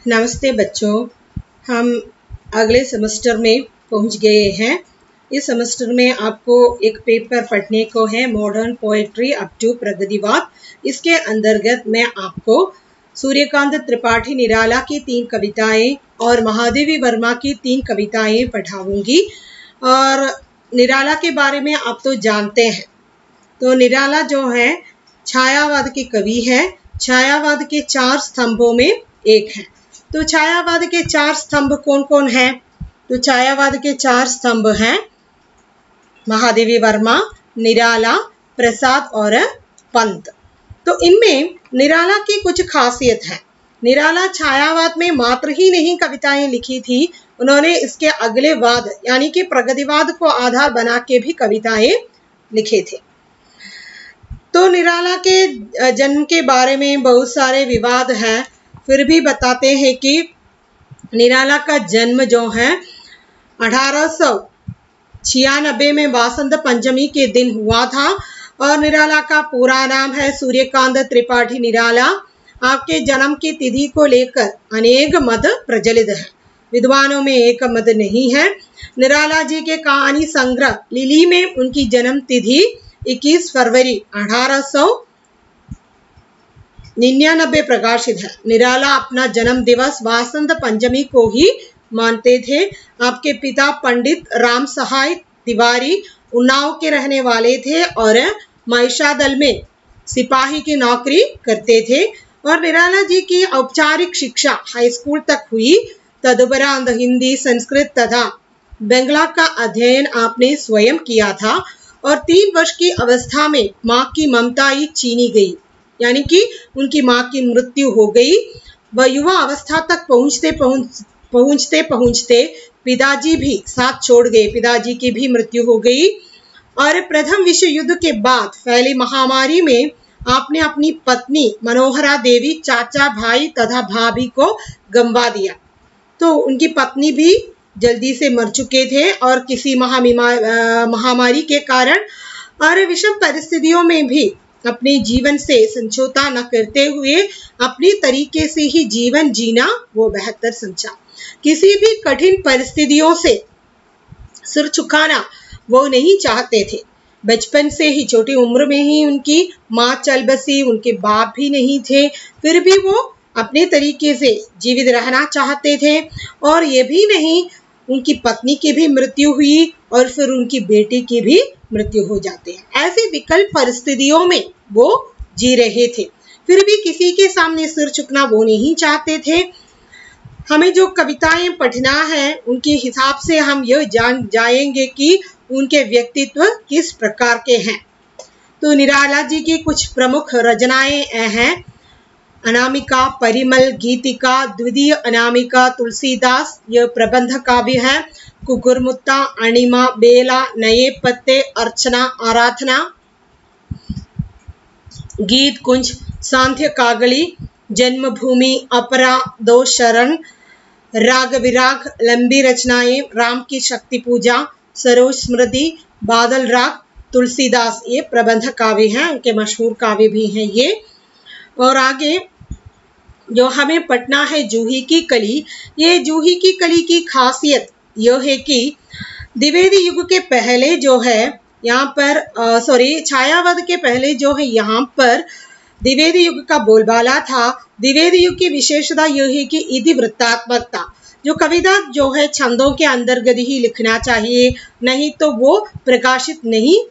नमस्ते बच्चों, हम अगले सेमेस्टर में पहुंच गए हैं। इस सेमेस्टर में आपको एक पेपर पढ़ने को है, मॉडर्न पोएट्री अप टू प्रगतिवाद। इसके अंतर्गत मैं आपको सूर्यकांत त्रिपाठी निराला की 3 कविताएं और महादेवी वर्मा की 3 कविताएं पढ़ाऊंगी। और निराला के बारे में आप तो जानते हैं। तो निराला जो है छायावाद के कवि है। छायावाद के 4 स्तंभों में एक है। तो छायावाद के 4 स्तंभ कौन कौन हैं? तो छायावाद के 4 स्तंभ हैं महादेवी वर्मा, निराला, प्रसाद और पंत। तो इनमें निराला की कुछ खासियत है। निराला छायावाद में मात्र ही नहीं कविताएं लिखी थी, उन्होंने इसके अगले वाद यानी कि प्रगतिवाद को आधार बना के भी कविताएं लिखे थे। तो निराला के जन्म के बारे में बहुत सारे विवाद हैं, फिर भी बताते हैं कि निराला का जन्म जो है 1896 में वासंत पंचमी के दिन हुआ था। और निराला का पूरा नाम है सूर्यकांत त्रिपाठी निराला। आपके जन्म की तिथि को लेकर अनेक मत प्रचलित है, विद्वानों में एक मत नहीं है। निराला जी के कहानी संग्रह लिली में उनकी जन्म तिथि 21 फरवरी 1899 प्रकाशित है। निराला अपना जन्म दिवस वासंत पंचमी को ही मानते थे। आपके पिता पंडित राम सहाय तिवारी उन्नाव के रहने वाले थे और महिषादल में सिपाही की नौकरी करते थे। और निराला जी की औपचारिक शिक्षा हाई स्कूल तक हुई। तदुपरांत हिंदी, संस्कृत तथा बंगला का अध्ययन आपने स्वयं किया था। और 3 वर्ष की अवस्था में माँ की ममता ही छीनी गई, यानी कि उनकी माँ की मृत्यु हो गई। वह युवा अवस्था तक पहुंचते पिताजी भी साथ छोड़ गए, पिताजी की भी मृत्यु हो गई। और प्रथम विश्व युद्ध के बाद फैली महामारी में आपने अपनी पत्नी मनोहरा देवी, चाचा, भाई तथा भाभी को गंवा दिया। तो उनकी पत्नी भी जल्दी से मर चुके थे और किसी महामारी के कारण और विषम परिस्थितियों में भी अपने जीवन से समझौता न करते हुए अपनी तरीके से ही जीवन जीना वो बेहतर समझा। किसी भी कठिन परिस्थितियों से सिर झुकाना वो नहीं चाहते थे। बचपन से ही छोटी उम्र में ही उनकी माँ चल बसी, उनके बाप भी नहीं थे, फिर भी वो अपने तरीके से जीवित रहना चाहते थे। और ये भी नहीं, उनकी पत्नी की भी मृत्यु हुई और फिर उनकी बेटी की भी मृत्यु हो जाती है। ऐसी विकल्प परिस्थितियों में वो जी रहे थे, फिर भी किसी के सामने सिर झुकना वो नहीं चाहते थे। हमें जो कविताएं पढ़ना है उनके हिसाब से हम यह जान जाएंगे कि उनके व्यक्तित्व किस प्रकार के हैं। तो निराला जी की कुछ प्रमुख रचनाएं हैं अनामिका, परिमल, गीतिका, द्वितीय अनामिका, तुलसीदास, यह प्रबंध काव्य है। कुकुरमुत्ता, अणिमा, बेला, नए पत्ते, अर्चना, आराधना, गीत कुंज, सांध्य कागली, जन्मभूमि, अपरा, दो शरण, राग विराग, लंबी रचनाएं, राम की शक्ति पूजा, सरोज स्मृति, बादल राग, तुलसीदास, ये प्रबंध काव्य हैं, उनके मशहूर काव्य भी हैं ये। और आगे जो हमें पढ़ना है जूही की कली। ये जूही की कली की खासियत यह है कि द्विवेदी युग के पहले जो है यहाँ पर छायावाद के पहले जो है यहाँ पर द्विवेदी युग का बोलबाला था। द्विवेदी युग की विशेषता यह है कि इतिवृत्तात्मकता, जो कविता जो है छंदों के अंतर्गत ही लिखना चाहिए, नहीं तो वो प्रकाशित नहीं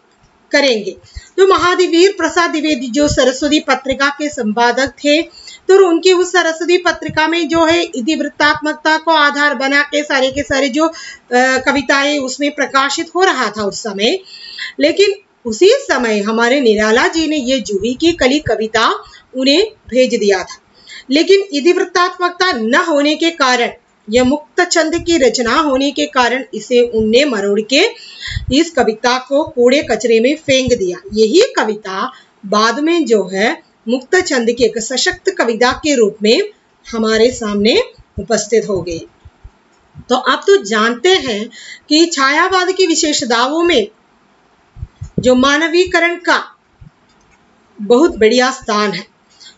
करेंगे। तो महादेवीर प्रसाद द्विवेदी जो सरस्वती पत्रिका के संपादक थे, तो उनकी उस सरस्वती पत्रिका में जो है इतिवृत्तात्मकता को आधार बना के सारे जो कविताएं उसमें प्रकाशित हो रहा था उस समय। लेकिन उसी समय हमारे निराला जी ने ये जूही की कली कविता उन्हें भेज दिया था। लेकिन इतिवृत्तात्मकता न होने के कारण, यह मुक्त छंद की रचना होने के कारण इसे उनने मरोड़ के इस कविता को कूड़े कचरे में फेंक दिया। यही कविता बाद में जो है मुक्त छंद की एक सशक्त कविता के रूप में हमारे सामने उपस्थित हो गई। तो आप तो जानते हैं कि छायावाद की विशेषताओं में जो मानवीकरण का बहुत बढ़िया स्थान है।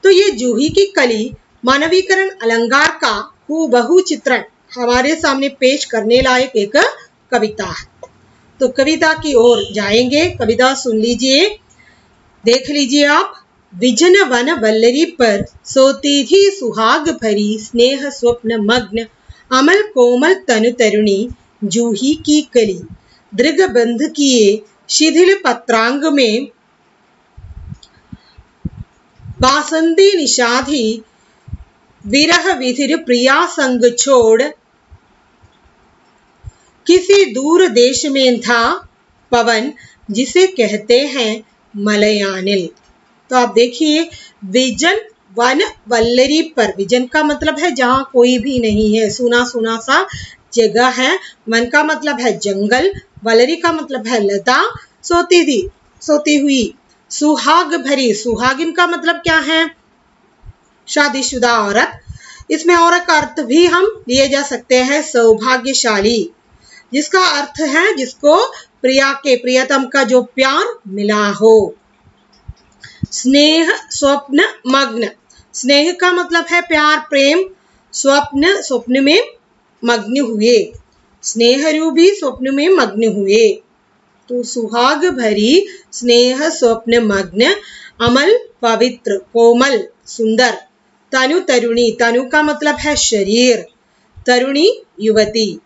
तो ये जूही की कली मानवीकरण अलंकार का हूबहू चित्रण हमारे सामने पेश करने लायक एक कविता है। तो कविता की ओर जाएंगे, कविता सुन लीजिए, देख लीजिए आप। विजन वन वल्लरी पर सोती थी सुहाग भरी, स्नेह स्वप्न मग्न अमल कोमल तनु तरुणी, जूही की कली दृग बंध किए शिथिल पत्रांग में, बासंती निषाधी विरह विधिर प्रिया संग छोड़, किसी दूर देश में था पवन जिसे कहते हैं मलयानिल। तो आप देखिए, विजन वन वल्लरी पर, विजन का मतलब है जहां कोई भी नहीं है, सुना सुना सा जगह है। वन का मतलब है जंगल, वल्लरी का मतलब है लता, सोती थी सोती हुई, सुहाग भरी, सुहागिन का मतलब क्या है, शादीशुदा औरत। इसमें और एक अर्थ भी हम लिए जा सकते हैं, सौभाग्यशाली, जिसका अर्थ है जिसको प्रिया के प्रियतम का जो प्यार मिला हो। स्नेह स्वप्न मग्न, स्नेह का मतलब है प्यार प्रेम, स्वप्न स्वप्न में मग्न हुए, स्नेह रूपी स्वप्न में मग्न हुए। तो सुहाग भरी, स्नेह स्वप्न मग्न, अमल पवित्र कोमल सुंदर, तनु तरुणी, तनु का मतलब है शरीर, तरुणी युवती,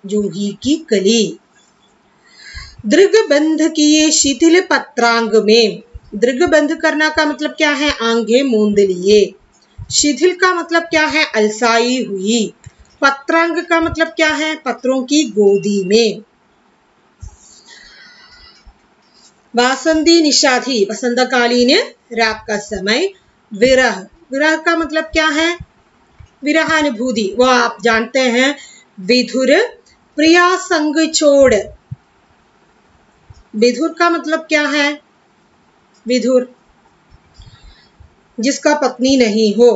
जूही की कली, दृग बंध किए शिथिल पत्रांग में, दृग बंध करना का मतलब क्या है, आंखें मूंद लिए, शिथिल का मतलब क्या है, अलसाई हुई, पत्रांग का मतलब क्या है, पत्रों की गोदी में। वासंती निषाधी, वसंतकालीन रात का समय, विरह, विरह का मतलब क्या है, विरहानुभूति, वो आप जानते हैं। विधुर प्रिया संग छोड़, विधुर का मतलब क्या है, विधुर जिसका पत्नी नहीं हो,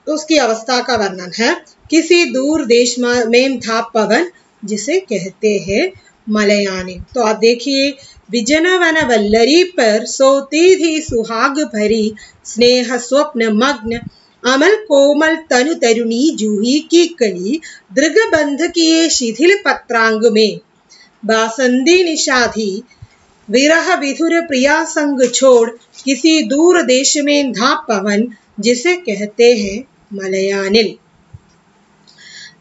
उसकी अवस्था का वर्णन है। किसी दूर देश में था पवन जिसे कहते हैं मलयानी। तो आप देखिए, विजन वन वल्लरी पर सोती थी सुहाग भरी, स्नेह स्वप्न मग्न अमल कोमल तनु तरुणी, जूही की कली दृग बंध किए शिथिल पत्रांग में, बासंती निषाधी विरह विधुर प्रिया संग छोड़, किसी दूर देश में था पवन जिसे कहते हैं मलयानिल।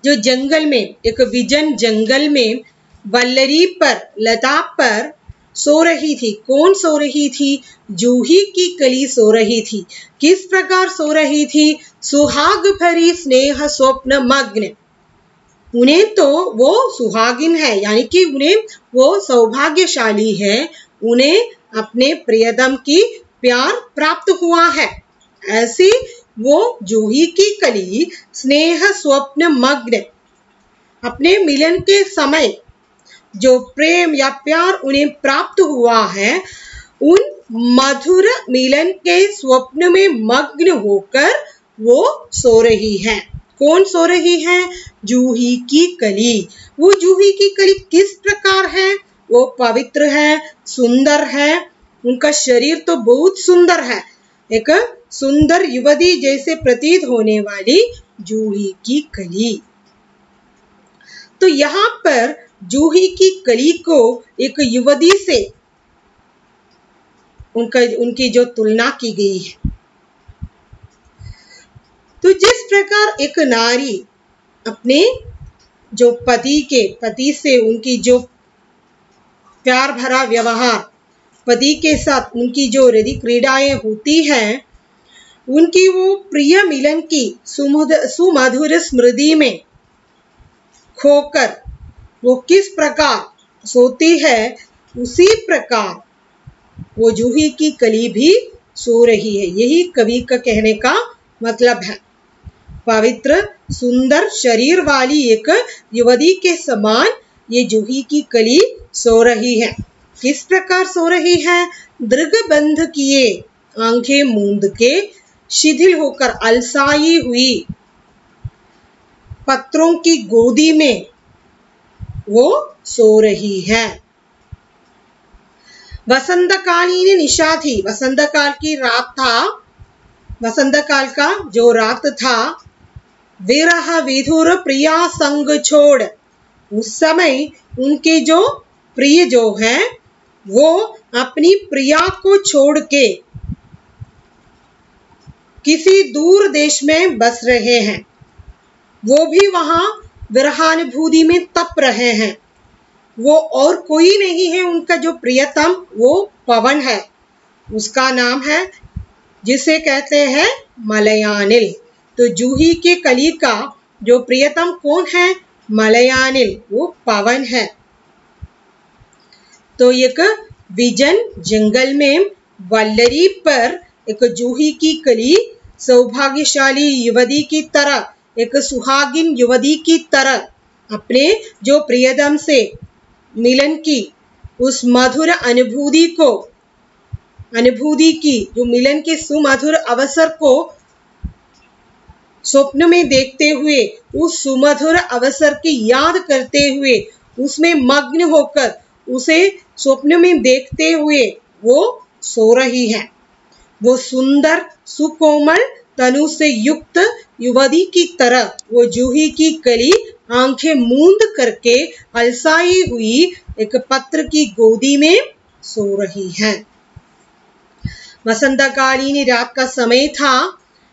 जो जंगल में, एक विजन जंगल में वल्लरी पर, लता पर सो रही थी। कौन सो रही थी, जूही की कली सो रही थी। किस प्रकार सो रही थी, सुहाग भरी स्नेह स्वप्न मग्न, उन्हें तो वो सुहागिन है, यानी कि उन्हें वो सौभाग्यशाली है, उन्हें अपने प्रियतम की प्यार प्राप्त हुआ है। ऐसी वो जूही की कली स्नेह स्वप्न मग्न, अपने मिलन के समय जो प्रेम या प्यार उन्हें प्राप्त हुआ है, उन मधुर मिलन के स्वप्न में मग्न होकर वो सो रही है। कौन सो रही है, जूही की कली। वो जूही की कली किस प्रकार है, वो पवित्र है, सुंदर है, उनका शरीर तो बहुत सुंदर है, एक सुंदर युवती जैसे प्रतीत होने वाली जूही की कली। तो यहाँ पर जूही की कली को एक युवती से उनकी जो तुलना की गई है। तो जिस प्रकार एक नारी अपने जो पति से उनकी जो प्यार भरा व्यवहार, पति के साथ उनकी जो हृदय क्रीड़ाएं होती हैं, उनकी वो प्रिय मिलन की सुमधुर स्मृति में खोकर वो किस प्रकार सोती है, उसी प्रकार वो जूही की कली भी सो रही है। यही कवि का कहने का मतलब है। पवित्र सुंदर शरीर वाली एक युवती के समान ये जूही की कली सो रही है। किस प्रकार सो रही है, दृग बंध किए, आंखें मूंद के, शिथिल होकर, अलसाई हुई, पत्रों की गोदी में वो सो रही है। वसंतकालीन निशा थी, वसंत काल की रात था, वसंत काल का जो रात था, विरह विधुर प्रिया संग छोड़। उस समय उनके जो प्रिय जो है वो अपनी प्रिया को छोड़ के किसी दूर देश में बस रहे हैं। वो भी वहां विरहानुभूति में तप रहे हैं। वो और कोई नहीं है, उनका जो प्रियतम वो पवन है। उसका नाम है जिसे कहते हैं मलयानिल। तो जूही के कली का जो प्रियतम कौन है? मलयानिल, वो पवन है। तो एक विजन जंगल में वल्लरी पर एक जूही की कली सौभाग्यशाली युवती की तरह, एक सुहागिन युवती की तरह अपने जो प्रियतम से मिलन की उस मधुर अनुभूति की जो मिलन के सुमधुर अवसर को स्वप्न में देखते हुए, उस सुमधुर अवसर की याद करते हुए, उसमें मग्न होकर उसे स्वप्न में देखते हुए वो सो रही है। वो सुंदर सुकोमल तनु से युक्त युवती की तरह वो जूही की कली आंखें मूंद करके अलसाई हुई एक पत्र की गोदी में सो रही है। वसंतकालीन रात का समय था।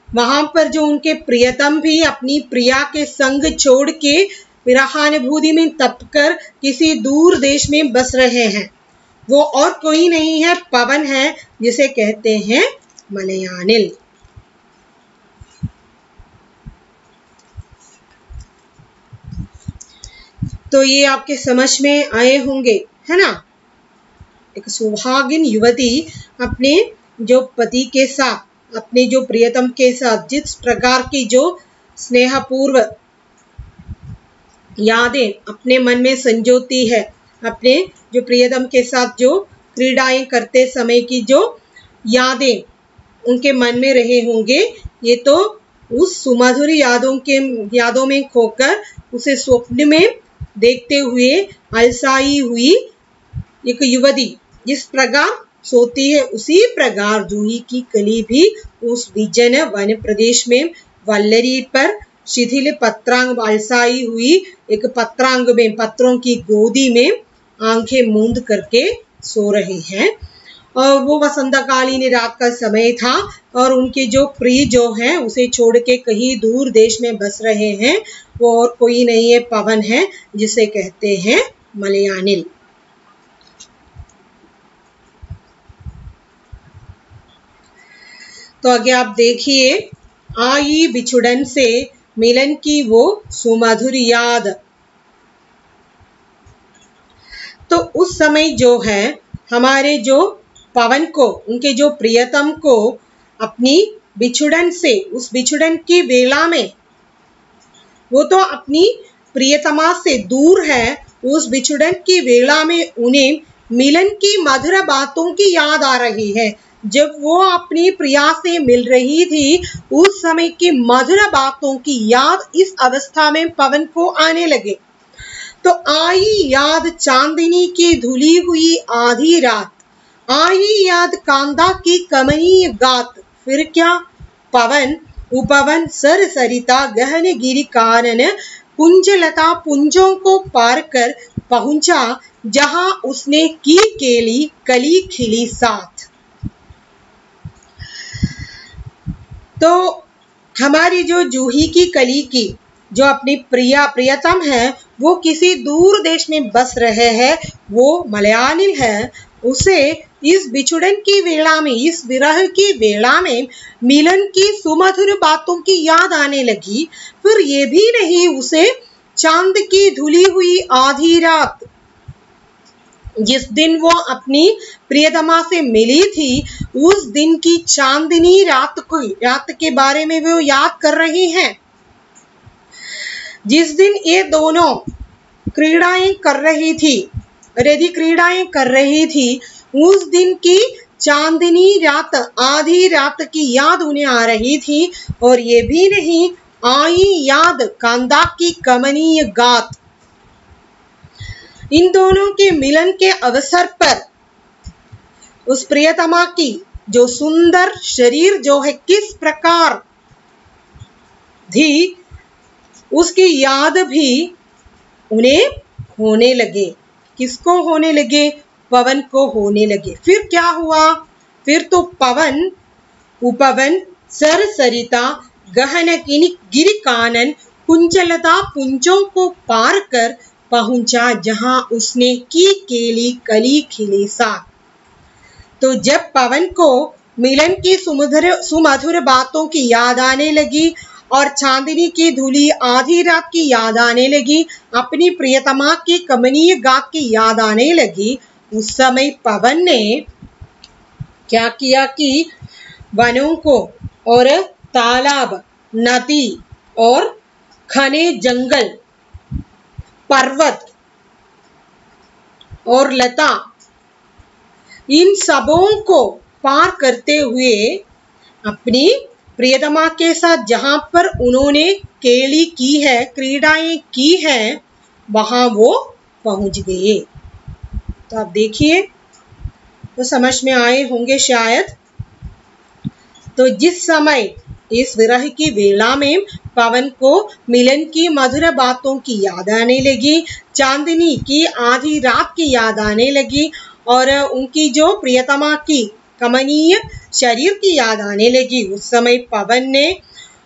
वहां पर जो उनके प्रियतम भी अपनी प्रिया के संग छोड़ के विरहानुभूति में तपकर किसी दूर देश में बस रहे हैं। वो और कोई नहीं है, पवन है, जिसे कहते हैं मलयानिल। तो ये आपके समझ में आए होंगे, है ना। एक सुहागिन युवती अपने जो पति के साथ, अपने जो प्रियतम के साथ जिस प्रकार की जो स्नेहपूर्व यादें अपने मन में संजोती है, अपने जो प्रियतम के साथ जो क्रीड़ाएं करते समय की जो यादें उनके मन में रहे होंगे, ये तो उस सुमधुर यादों में खोकर उसे स्वप्न में देखते हुए अलसाई हुई एक युवती जिस प्रकार सोती है, उसी प्रकार जूही की कली भी उस विजन वन प्रदेश में वल्लरी पर शिथिल पत्रांग अलसाई हुई एक पत्रांग में, पत्रों की गोदी में आंखें मूंद करके सो रही हैं। और वो वसंतकालीन रात का समय था और उनके जो प्रिय जो हैं उसे छोड़ के कहीं दूर देश में बस रहे हैं। वो और कोई नहीं है, पवन है, जिसे कहते हैं मलयानिल। तो आगे आप देखिए, आई बिछुड़न से मिलन की वो सुमधुर याद। तो उस समय जो है हमारे जो पवन को, उनके जो प्रियतम को अपनी बिछुड़न से, उस बिछुड़न की वेला में, वो तो अपनी प्रियतमा से दूर है, उस बिछुड़न की वेला में उन्हें मिलन की मधुर बातों की याद आ रही है। जब वो अपनी प्रिया से मिल रही थी, उस समय की मधुर बातों की याद इस अवस्था में पवन को आने लगे। तो आई याद चांदनी की धुली हुई आधी रात, आई याद कांदा की कमनीय गात। फिर क्या? पवन उपवन सर सरिता गहन गिरि कानन कुंजलता पुंजों को पार कर पहुंचा जहां उसने की केली कली खिली साथ। तो हमारी जो जूही की कली की जो अपनी प्रियतम है, वो किसी दूर देश में बस रहे हैं, वो मलयानिल है। उसे इस बिछुड़न की वेला में, इस विरह की वेला में मिलन की सुमधुर बातों की याद आने लगी। फिर ये भी नहीं, उसे चांद की धुली हुई आधी रात, जिस दिन वो अपनी प्रियतमा से मिली थी, उस दिन की चांदनी रात के बारे में वो याद कर रही हैं। जिस दिन ये दोनों क्रीड़ाएं कर रही थी, रिद्धि क्रीड़ाएं कर रही थी, उस दिन की चांदनी रात, आधी रात की याद उन्हें आ रही थी। और ये भी नहीं, आई याद कांदा की कमनीय गात। इन दोनों के मिलन के अवसर पर उस प्रियतमा की जो सुंदर शरीर जो है किस प्रकार थी, उसकी याद भी उन्हें होने लगे। किसको होने लगे? पवन को होने लगे। फिर क्या हुआ? फिर तो पवन उपवन सर सरिता गहन गिरि कानन कुंजलता पुंजों को पार कर पहुंचा जहां उसने की केली कली खिले साथ। तो जब पवन को मिलन की सुमधुर बातों की याद आने लगी और चांदनी की धुली आधी रात की याद आने लगी, अपनी प्रियतमा की कमनीय गात की याद आने लगी, उस समय पवन ने क्या किया कि वनों को और तालाब, नदी और घने जंगल, पर्वत और लता, इन सबों को पार करते हुए अपनी प्रियतमा के साथ जहां पर उन्होंने केली की है, क्रीडाएं की हैं, वहां वो पहुंच गए। तो आप देखिए, तो समझ में आए होंगे शायद। तो जिस समय इस विरह की वेला में पवन को मिलन की मधुर बातों की याद आने लगी, चांदनी की आधी रात की याद आने लगी और उनकी जो प्रियतमा की कमनीय शरीर की याद आने लगी, उस समय पवन ने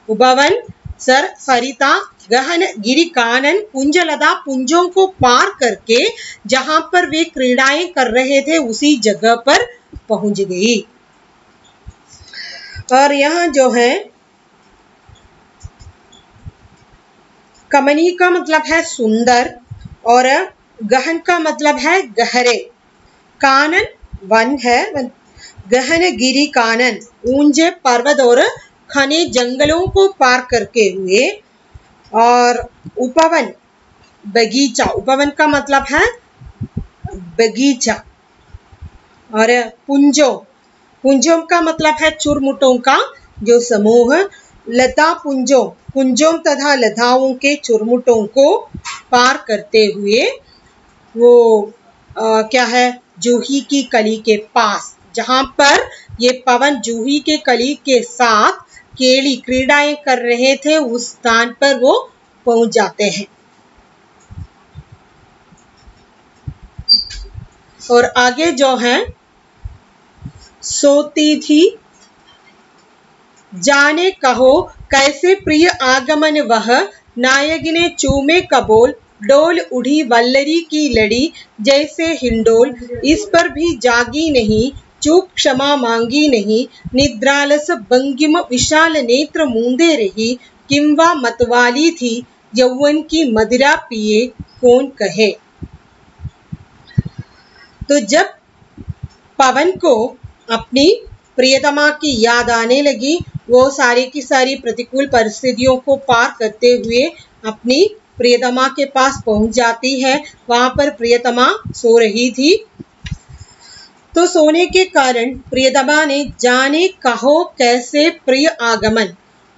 उपवन सर सरिता गहन गिरि कानन कुंजलता पुंजों को पार करके जहां पर वे क्रीडाएं कर रहे थे उसी जगह पर पहुंच गई। और यह जो है कमनी का मतलब है सुंदर और गहन का मतलब है गहरे, कानन वन है, गहन गिरि कानन ऊंचे पर्वत और घने जंगलों को पार करके हुए, और उपवन बगीचा, उपवन का मतलब है बगीचा, और पुंजों, पुंजों का मतलब है चुरमुटों का जो समूह, लता पुंजों, पुंजों तथा लताओं के चुरमुटों को पार करते हुए वो क्या है, जूही की कली के पास, जहां पर ये पवन जूही के कली के साथ केली क्रीडाएं कर रहे थे, उस स्थान पर वो पहुंच जाते हैं। और आगे जो है, सोती थी जाने कहो कैसे प्रिय आगमन वह, नायक ने चूमे कबोल डोल उड़ी वल्लरी की लड़ी जैसे हिंडोल, इस पर भी जागी नहीं चूक क्षमा मांगी नहीं, निद्रालस भंगिम विशाल नेत्र मूंदे रही, किंवा मतवाली थी यौवन की मदिरा पिए कौन कहे। तो जब पवन को अपनी प्रियतमा की याद आने लगी, वो सारी की सारी प्रतिकूल परिस्थितियों को पार करते हुए अपनी प्रियतमा के पास पहुंच जाती है। वहां पर प्रियतमा सो रही थी, तो सोने के कारण प्रियतमा ने जाने कहो कैसे प्रिय आगमन,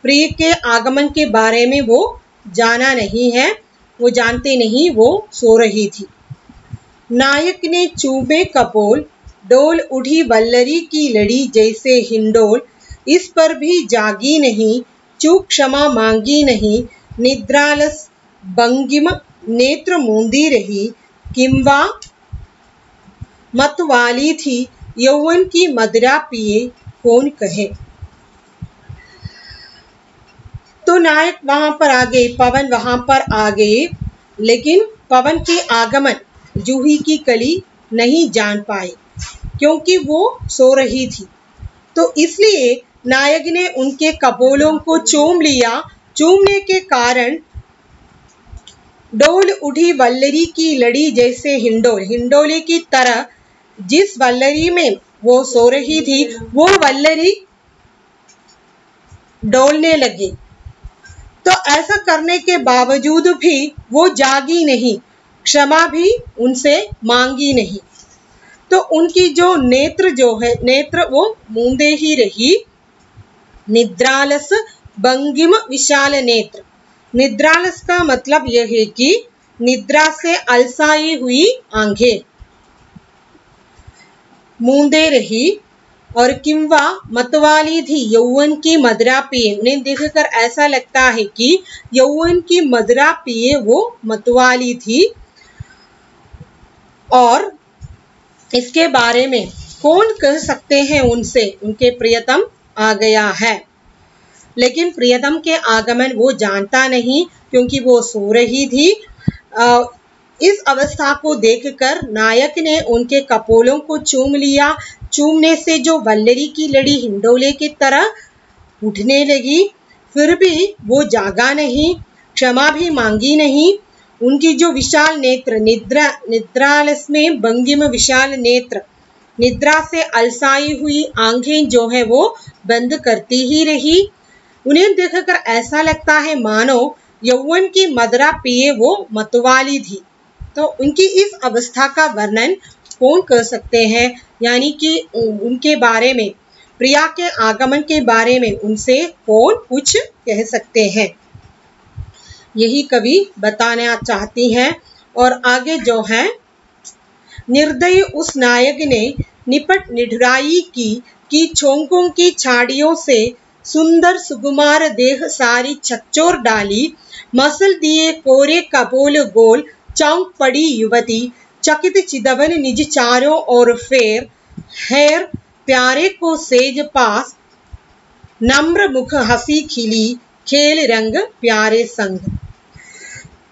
प्रिय के आगमन के बारे में वो जाना नहीं है, वो जानते नहीं, वो सो रही थी। नायक ने चूमे कपोल डोल उठी वल्लरी की लड़ी जैसे हिंडोल, इस पर भी जागी नहीं चूक क्षमा मांगी नहीं, निद्रालस भंगिम नेत्र मूंदी रही, किंवा मतवाली थी यौवन की मदिरा पिए कौन कहे। तो नायक वहां पर आ गए, पवन वहां पर आ गए, लेकिन पवन के आगमन जूही की कली नहीं जान पाए क्योंकि वो सो रही थी। तो इसलिए नायक ने उनके कपोलों को चूम लिया। चूमने के कारण डोल उठी वल्लरी की लड़ी जैसे हिंडोल, हिंडोले की तरह जिस वल्लरी में वो सो रही थी वो वल्लरी डोलने लगी। तो ऐसा करने के बावजूद भी वो जागी नहीं, क्षमा भी उनसे मांगी नहीं। तो उनकी जो नेत्र जो है, नेत्र वो मूंदे ही रही। निद्रालस भंगिम विशाल नेत्र, निद्रालस का मतलब यह है कि निद्रा से अलसाई हुई आंखें मूंदे रही, और किंवा मतवाली थी, यौवन की मदिरा पिए। उन्हें देखकर ऐसा लगता है कि यौवन की मदिरा पिए वो मतवाली थी। और इसके बारे में कौन कह सकते हैं उनसे, उनके प्रियतम आ गया है। लेकिन प्रियतम के आगमन वो जानता नहीं, क्योंकि वो सो रही थी। इस अवस्था को देखकर नायक ने उनके कपोलों को चूम लिया। चूमने से जो वल्लरी की लड़ी हिंडोले की तरह उठने लगी, फिर भी वो जागा नहीं, क्षमा भी मांगी नहीं। उनकी जो विशाल नेत्र, निद्रालस में भंगिम विशाल नेत्र, निद्रा से अलसाई हुई आंखें जो है वो बंद करती ही रही। उन्हें देखकर ऐसा लगता है मानो यौवन की मदिरा पिए वो मतवाली थी। तो उनकी इस अवस्था का वर्णन कौन कर सकते हैं, यानी कि उनके बारे में, प्रिया के आगमन के बारे में उनसे कौन कुछ कह सकते हैं, यही कवि बताना चाहती हैं। और आगे जो है, निर्दयी उस नायक ने निपट निढुराई की कि छोंकों की छाड़ियों से सुंदर सुकुमार देह सारी छकचोर डाली। मसल दिए कोरे कपोल गोल, चौंक पड़ी युवती, चकित चिदवन निज चारों ओर फेर। हैर प्यारे को सेज पास, नम्र मुख हंसी खिली, खेल रंग प्यारे संग।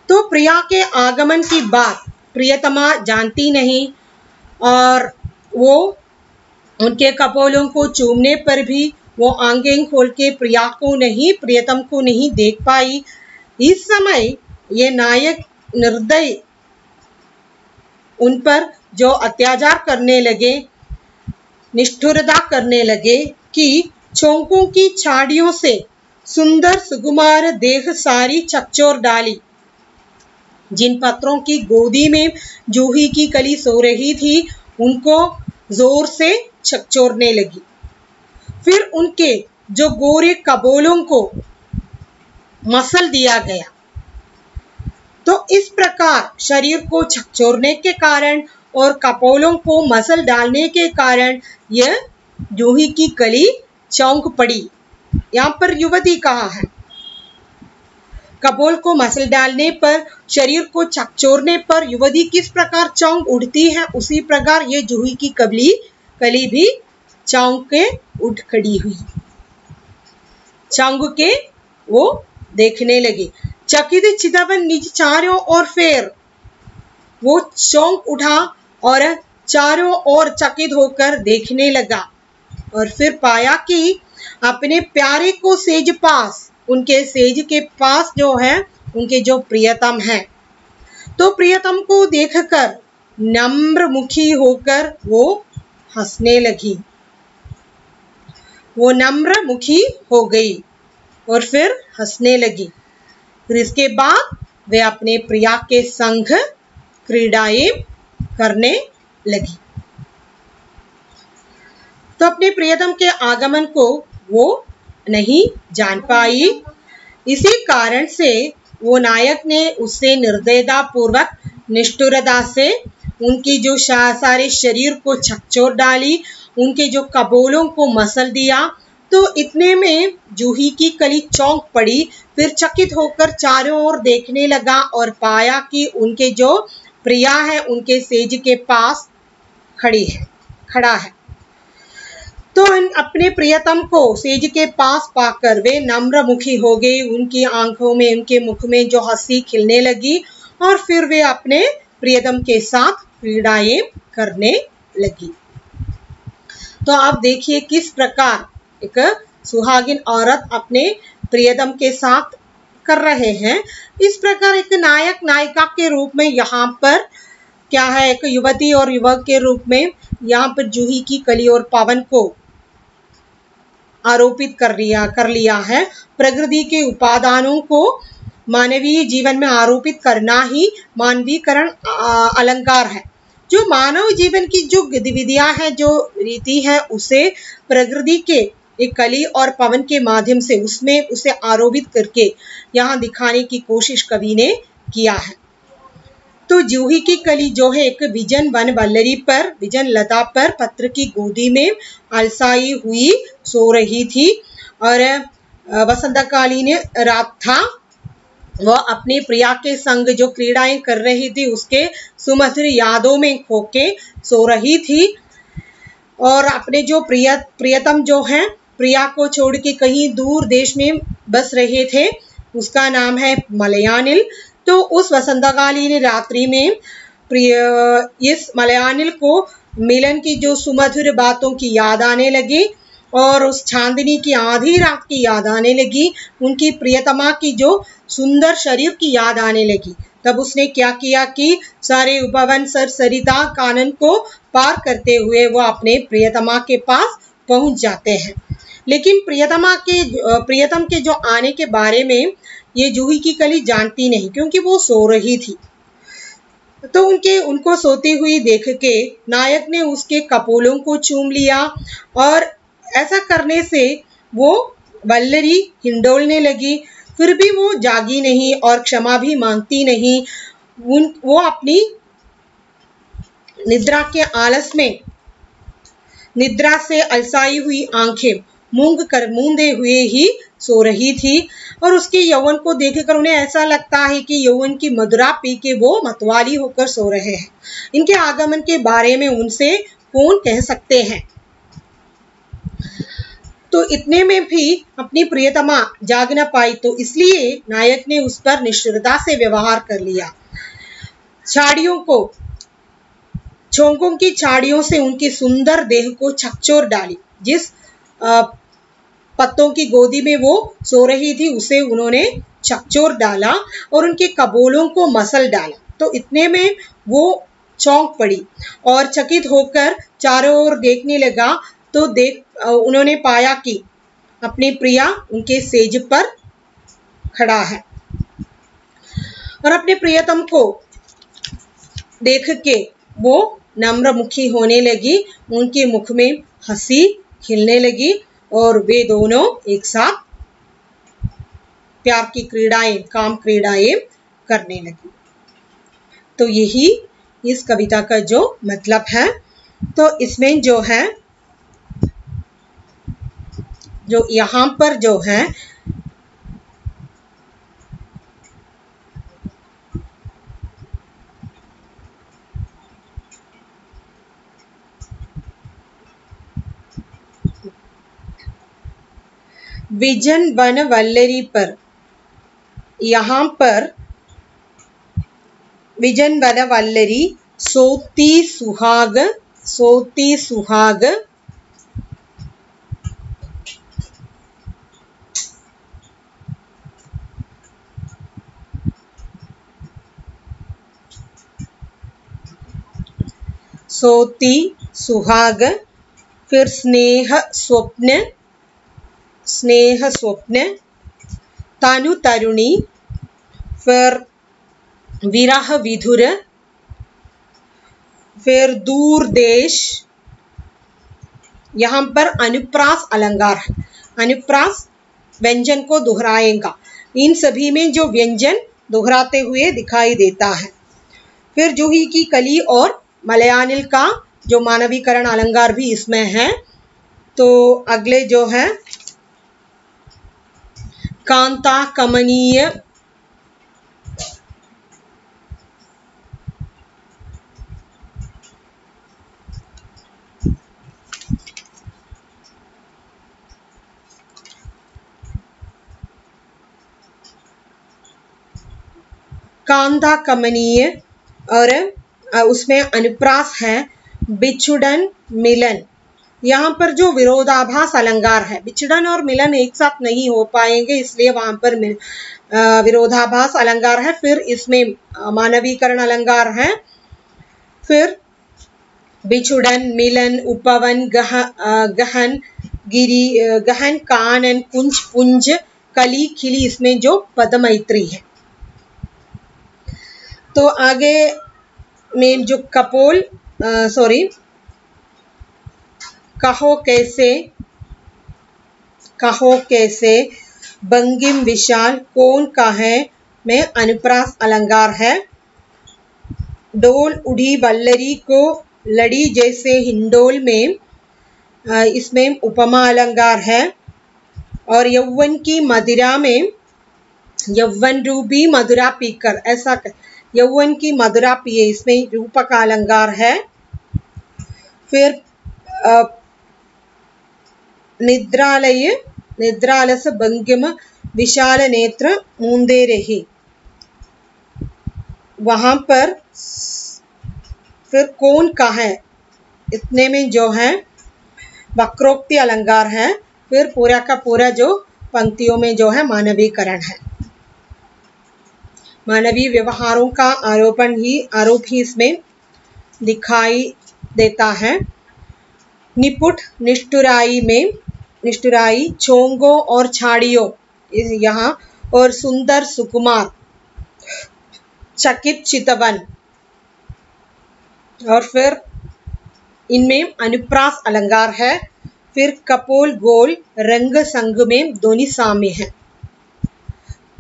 तो प्रिया के आगमन की बात प्रियतमा जानती नहीं, और वो उनके कपोलों को चूमने पर भी वो आंखें खोल के प्रिया को नहीं, प्रियतम को नहीं देख पाई। इस समय ये नायक निर्दयी उन पर जो अत्याचार करने लगे, निष्ठुरता करने लगे कि छोंकों की छाड़ियों से सुंदर सुकुमार देह सारी छकचोर डाली। जिन पत्रों की गोदी में जूही की कली सो रही थी, उनको जोर से छकचोरने लगी। फिर उनके जो गोरे कपोलों को मसल दिया गया। तो इस प्रकार शरीर को छकचोरने के कारण और कपोलों को मसल डालने के कारण यह जूही की कली चौंक पड़ी। यहाँ पर युवती कहा है। कपोल को मसल डालने पर, शरीर को छकचोरने पर युवती किस प्रकार चौंक उठती है, उसी प्रकार ये जूही की कली भी चौंक के उठ खड़ी हुई। चौंक के वो देखने लगे। चकित चिदवन निज चारों ओर फेर, वो चौंक उठा और चारों ओर चकित होकर देखने लगा। और फिर पाया कि अपने प्यारे को सेज पास, उनके सेज के पास जो है उनके जो प्रियतम है। तो प्रियतम को देखकर नम्र मुखी होकर वो हंसने लगी। वो नम्र मुखी हो गई और फिर हंसने लगी। फिर इसके बाद वे अपने प्रिया के संग क्रीड़ाएं करने लगी। तो अपने प्रियतम के आगमन को वो नहीं जान पाई। इसी कारण से वो नायक ने उससे निर्दयता पूर्वक, निष्ठुरता से उनकी जो सारे शरीर को छकचोर डाली, उनके जो कपोलों को मसल दिया। तो इतने में जूही की कली चौंक पड़ी। फिर चकित होकर चारों ओर देखने लगा और पाया कि उनके जो प्रिया है उनके सेज के पास खड़ा है। तो अपने प्रियतम को सेज के पास पाकर वे नम्र मुखी हो गई। उनकी आंखों में, उनके मुख में जो हंसी खिलने लगी और फिर वे अपने प्रियतम के साथ क्रीड़ाएं करने लगी। तो आप देखिए किस प्रकार एक सुहागिन औरत अपने प्रियतम के साथ कर रहे हैं। इस प्रकार एक नायक नायिका के रूप में यहाँ पर क्या है, एक युवती और युवक के रूप में यहाँ पर जूही की कली और पवन को आरोपित कर लिया है। प्रकृति के उपादानों को मानवीय जीवन में आरोपित करना ही मानवीकरण अलंकार है। जो मानव जीवन की जो गतिविधियां हैं, जो रीति है, उसे प्रकृति के एक कली और पवन के माध्यम से उसमें उसे आरोपित करके यहाँ दिखाने की कोशिश कवि ने किया है। तो जूही की कली जो है एक विजन वन वल्लरी पर, विजन लता पर पत्र की गोदी में अलसाई हुई सो रही थी। और वसंतकालीन रात था। वह अपनी प्रिया के संग जो क्रीड़ाएं कर रही थी उसके सुमधुर यादों में खोके सो रही थी। और अपने जो प्रियतम जो है प्रिया को छोड़ के कहीं दूर देश में बस रहे थे, उसका नाम है मलयानिल। तो उस वसंतकालीन रात्रि में इस मलयानिल को मिलन की जो सुमधुर बातों की याद आने लगी और उस चांदनी की आधी रात की याद आने लगी, उनकी प्रियतमा की जो सुंदर शरीर की याद आने लगी। तब उसने क्या किया कि सारे उपवन सरिता कानन को पार करते हुए वो अपने प्रियतमा के पास पहुंच जाते हैं। लेकिन प्रियतम के जो आने के बारे में ये जूही की कली जानती नहीं, क्योंकि वो सो रही थी। तो उनको सोती हुई देख के नायक ने उसके कपोलों को चूम लिया और ऐसा करने से वो वल्लरी हिंडोलने लगी। फिर भी वो जागी नहीं और क्षमा भी मांगती नहीं। वो अपनी निद्रा के आलस में निद्रा से अलसाई हुई आंखें मूंदे हुए ही सो रही थी। और उसके यौवन को देखकर उन्हें ऐसा लगता है कि यौवन की मदिरा पी के वो मतवाली होकर सो रहे हैं। इनके आगमन के बारे में उनसे कौन कह सकते हैं। तो इतने में भी अपनी प्रियतमा जाग न पाई, तो इसलिए नायक ने उस पर निष्ठुरता से व्यवहार कर लिया। छोंकों की छाड़ियों से उनकी सुंदर देह को छकचोर डाली। जिस पत्तों की गोदी में वो सो रही थी उसे उन्होंने छकचोर डाला और उनके कपोलों को मसल डाला। तो इतने में वो चौंक पड़ी और चकित होकर चारों ओर देखने लगा। तो उन्होंने पाया कि अपनी प्रिया उनके सेज पर खड़ा है और अपने प्रियतम को देख के वो नम्र मुखी होने लगी। उनके मुख में हंसी खिलने लगी और वे दोनों एक साथ प्यार की काम क्रीड़ाएं करने लगी। तो यही इस कविता का जो मतलब है। तो इसमें जो है जो यहाँ पर जो है विजन वन वल्लरी पर, यहाँ पर विजन वन वल्लरी सोती सुहाग फिर स्नेह स्वप्न तनु तरुणी, फिर विरह विधुर, फिर दूर देश। यहाँ पर अनुप्रास अलंकार है। अनुप्रास व्यंजन को दोहराएगा। इन सभी में जो व्यंजन दोहराते हुए दिखाई देता है। फिर जूही की कली और मलयानिल का जो मानवीकरण अलंकार भी इसमें है। तो अगले जो है कांता कमनीय, कांता कमनीय और उसमें अनुप्रास है बिछुड़न मिलन। यहाँ पर जो विरोधाभास अलंकार है, बिछड़न और मिलन एक साथ नहीं हो पाएंगे, इसलिए वहां पर विरोधाभास अलंकार है। फिर इसमें मानवीकरण अलंकार है। फिर बिछुड़न मिलन उपवन गहन गिरी गहन कानन कुंज पुंज कली खिली, इसमें जो पदमैत्री है। तो आगे में जो कपोल कहो कैसे बंगिम विशाल कौन कहे में अनुप्रास अलंकार है। डोल उड़ी वल्लरी को लड़ी जैसे हिंडोल में, इसमें उपमा अलंकार है। और यौवन की मदिरा में यौवन रूपी मधुरा पीकर, ऐसा यौवन की मधुरा पिए, इसमें रूपक अलंकार है। फिर निद्रालय निद्रालस भंगिम विशाल नेत्र मूंदे रही, वहां पर फिर कौन का है, इतने में जो है वक्रोक्ति अलंकार है। फिर पूरा का पूरा जो पंक्तियों में जो है मानवीकरण है, मानवीय व्यवहारों का आरोप ही इसमें दिखाई देता है। निपुट निष्ठुराई में निष्ठुराई, चोंगो और छाड़ियों यहाँ, और सुंदर सुकुमार, चकित चितवन। और फिर इनमें अनुप्रास अलंकार है। फिर कपोल गोल रंग संग में ध्वनि साम्य है।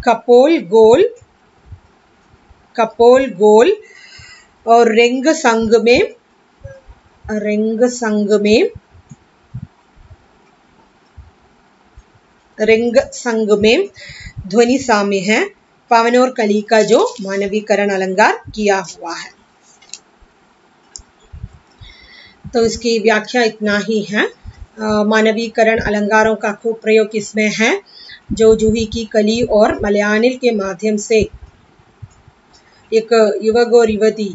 कपोल गोल और रंग संग में ध्वनि साम्य है। पवन और कली का जो मानवीकरण अलंकार किया हुआ है। तो इसकी व्याख्या इतना ही है। मानवीकरण अलंकारों का खूब प्रयोग इसमें है। जो जूही की कली और मलयानिल के माध्यम से एक युवक और युवती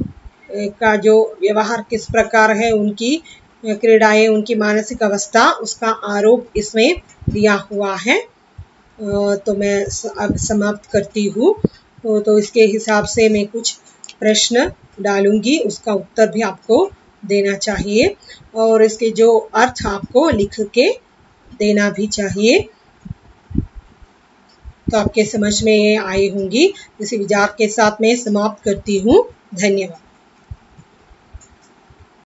का जो व्यवहार किस प्रकार है, उनकी क्रीड़ाएं, उनकी मानसिक अवस्था, उसका आरोप इसमें दिया हुआ है। तो मैं अब समाप्त करती हूँ। तो इसके हिसाब से मैं कुछ प्रश्न डालूंगी, उसका उत्तर भी आपको देना चाहिए और इसके जो अर्थ आपको लिख के देना भी चाहिए। तो आपके समझ में आए होंगी। इसी विचार के साथ मैं समाप्त करती हूँ। धन्यवाद।